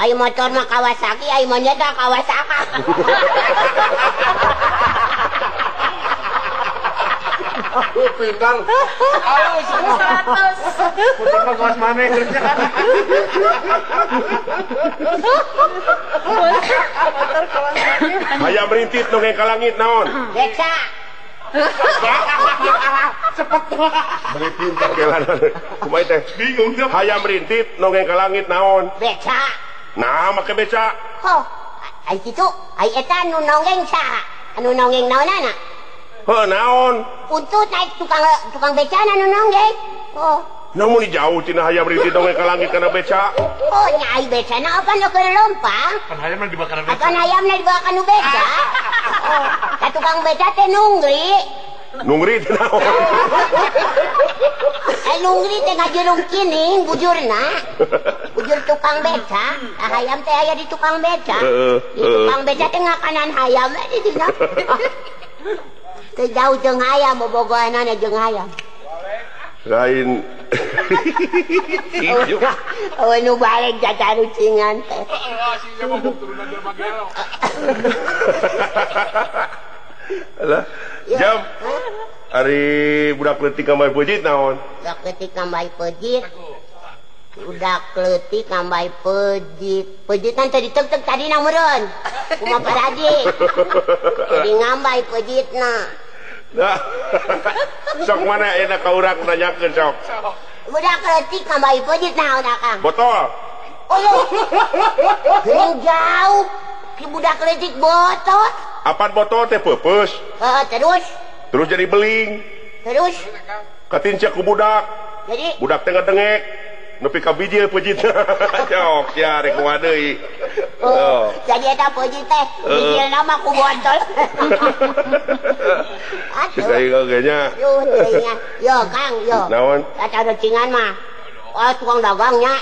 Ayo motor mah Kawasaki, ayo monyet mah Kawasaka. Aku pinggang. Ayo, 100. Motor mah kawas mana kerja. Motor Kawasaki. Hayam rintit dongeng ka langit naon? Beca. Cepet tuh. Beli pintar kelanan. Kumaha teh? Bingung tuh. Hayam rintit dongeng ka langit naon? Beca. Nah, make beca. Oh, ay kitu, ay eta anu nongeng saha? Anu nongeng naonana? Heuh naon? Untut naik tukang beca anu nonggeng. Oh. Namun jauh tina hayam rintit dongeng ka langit kana beca. Oh, nyai beca na apa nu keur lompang? Kan hayam mah dibakar beca. Akan ayamna dibawa ka nu beca. Oh, ka tukang beca teh nunggri. Nungri teh naon? Nunggri teh ngajulung kining bujurna. Bujur tukang beca. Hayam teh aya di tukang beca. Di tukang beca teh ngakanan hayam di dina. Teh jauh jeung hayam bobogohanana jeung hayam. Lain. Oh, nu balik jata rucingan teh. Alah, jam. Ari budak leutik kambai peujit naon? Budak leutik kambai peujit. Budak leutik kambai peujit. Peujitan teh diteg-teg tadina meureun. Kumaha paradi. Jadi ngambai peujitna. Nah. Sok mana enak ka urang nanyakeun sok. Budak leutik kambai peujit naon akang? Botol. Oh, geuning jauh. Ki budak leutik botol. Apan botol teh peupeus. Terus jadi beling. Terus Katincak ku budak. jadi Budak teh ngedengek. Nepi ka bijil peujitna. Cok sia rek kumaha deui. oh, jadi eta peujit teh bijilna mah ku botol. Cek aing gagenya. Yo Kang, yo. Naon? Kata rucingan mah. Oh, tukang dagangnya.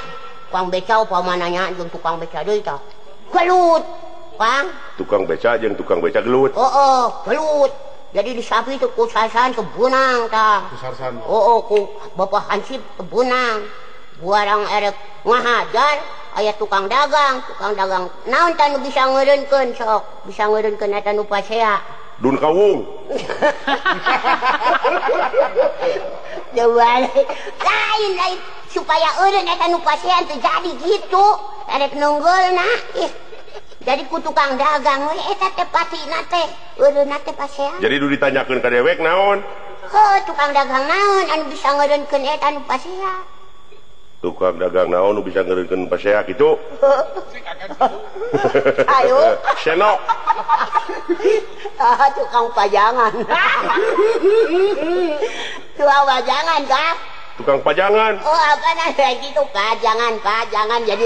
Tukang beca upamananya jeung tukang beca deui tah. Gelut. Kang. Tukang beca jeung tukang beca gelut. Oh, gelut. Jadi di sapi itu kusasan kebunang tah. Kusarsan. Oh, ku Bapak Hansip kebunang. Buarang erek ngahajar aya tukang dagang naon tah nu bisa ngeureunkeun sok bisa ngeureunkeun eta nu pasea Dun kawung. lain supaya eureun eta nu pasea teh jadi gitu erek nunggeulna jadi ku tukang dagang we eta teh patina teh eureunna teh pasea Jadi du ditanyakeun ka dewek naon? tukang dagang naon anu bisa ngeureunkeun eta nu pasea Tukang dagang naon nu bisa ngeureunkeun pasea kitu? Ayo. Senok. Tukang pajangan. Tukang pajangan kah? Tukang pajangan. Oh apa namanya gitu pajangan jadi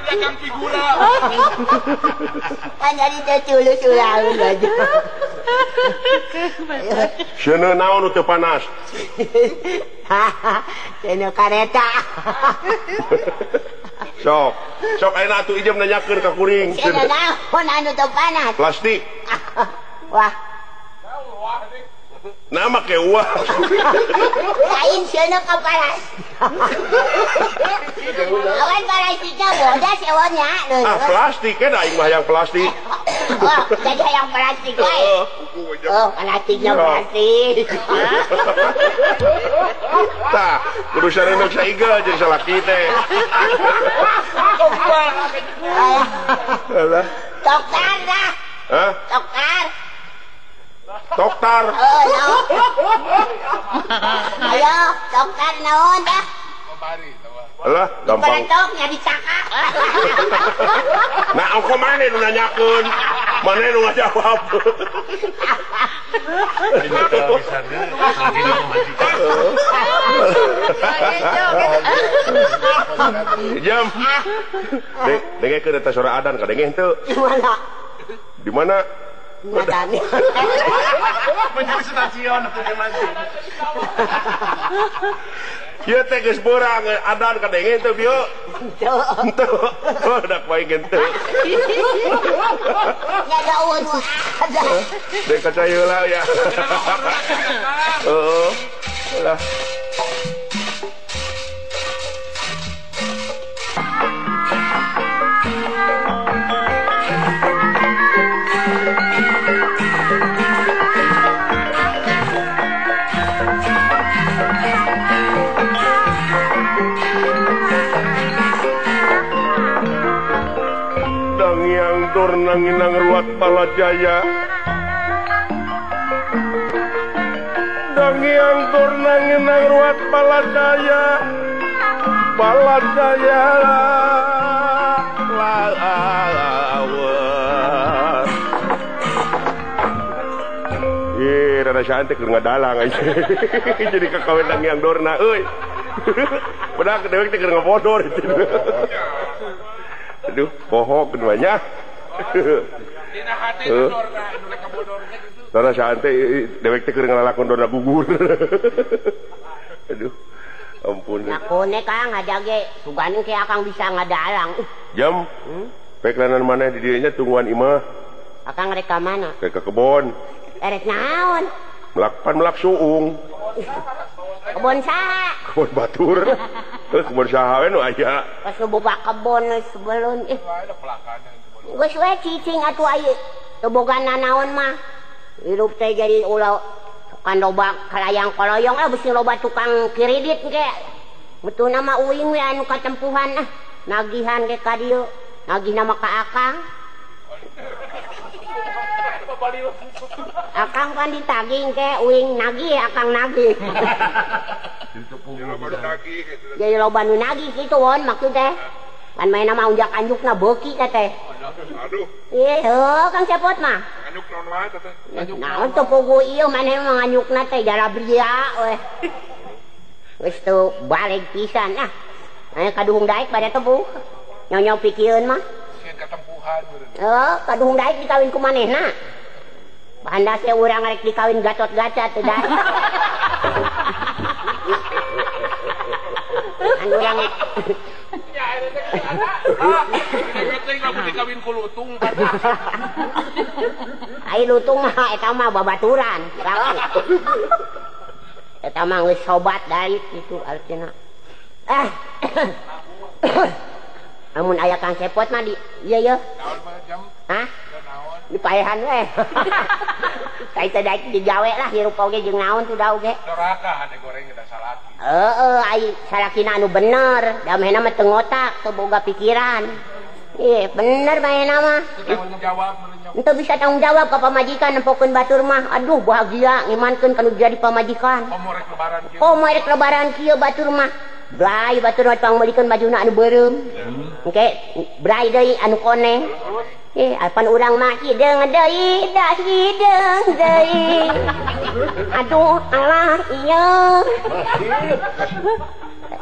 Dagang figura. kan jadi culu-culu aja. Seuneu naon nu teu panas? Seuneu kareta. Sok ayeuna atuh ijem nanyakeun ka kuring. Seuneu naon anu teu panas? Plastik. Wah. Nah make uang. Lain seuneu ka panas. Awan plastiknya bodas sewanya. Plastik kan aing mah yang plastik. Oh, jadi yang plastik wae. Oh, plastiknya plastik. Tah, kudu sareuneuh saigel jeung salaki teh. Alah. Dokter dah. Hah? Dokter. Dokter. Oh, no. Ayo, dokter naon dah? Alah, gampang. Beretoknya dicakak. Nah, engko maneh nu nanyakeun. Maneh nu ngajawab. Jam. Dengekeun eta suara adan ka dengeh teu? Di mana? Di mana? Ngadani. Menuju stasiun atau di mana? Ieu teh geus beurang adan ka dengeh teu bieu? Teu. Oh, dak bae teu. Ya daun ada. Dek kaca heula ya. Heeh. Lah. dor nanginang ruat palajaya dangiang dor nanginang ruat palajaya lawan rada cantik ngadalang aja jadi kakawin dangiang dorna euy padahal kedewek teh keur ngabodor itu aduh pohok keduanya dina hati dorna anu rek kabodorna gitu rada cantik dewek teh keur ngalalakon dorna gugur aduh ampun nakone Kang ngajage suganing ke Akang bisa ngadalang jam peklanan mana di dieunya tungguan imah Akang rek ka mana ke kebon rek naon melak suung kebon saha kebon batur kebon saha we nu aya pas nu boga kebon sebelum geus we cicing atuh aya teu boga nanaon mah hirup teh jadi ulah kan loba kalayang-koloyong beusi loba tukang kredit ge mutuna mah uing we anu katempuhan nagihan ge ka dieu nagihna mah ka Akang Akang kan ditagih ke uing nagih Akang nagih jadi loba nu nagih gitu won maksud teh kan main nama unjak anjukna beuki teh aduh heuh Kang Cepot mah anyuk naon wae teh naon teu pugu ieu maneh mah nganyukna teh jalabria we geus teu balik pisan kaduhung daek bade tebuh nyaw-nyaw pikieun mah sieun katempuhan kaduhung daek dikawin ku manehna banda saya urang rek dikawin Gatot-Gacat teh daek anu urang ya eta teh ada dikawin ku lutung ai lutung mah eta mah babaturan eta mah geus sobat dari itu artina amun aya Kang Cepot mah di ieu naon mah jam hah naon di paehan we kai teh daek digawe lah hirup oge jeung naon tuh da oge doraka hade goreng da salaki ai salakina anu bener da mahena mah teu ngotak teu boga pikiran bener mahena mah tanggung jawab menurutnya henteu bisa tanggung jawab ka pamajikan nempokeun batur mah aduh bahagia ngimankeun kanu jadi pamajikan komo rek lebaran kieu rek lebaran kieu batur mah Brai batur mah pangmelikeun bajuna anu beureum engke brai deui anu koneng alpan urang mah hideung deui da hideung deui aduh alah ieu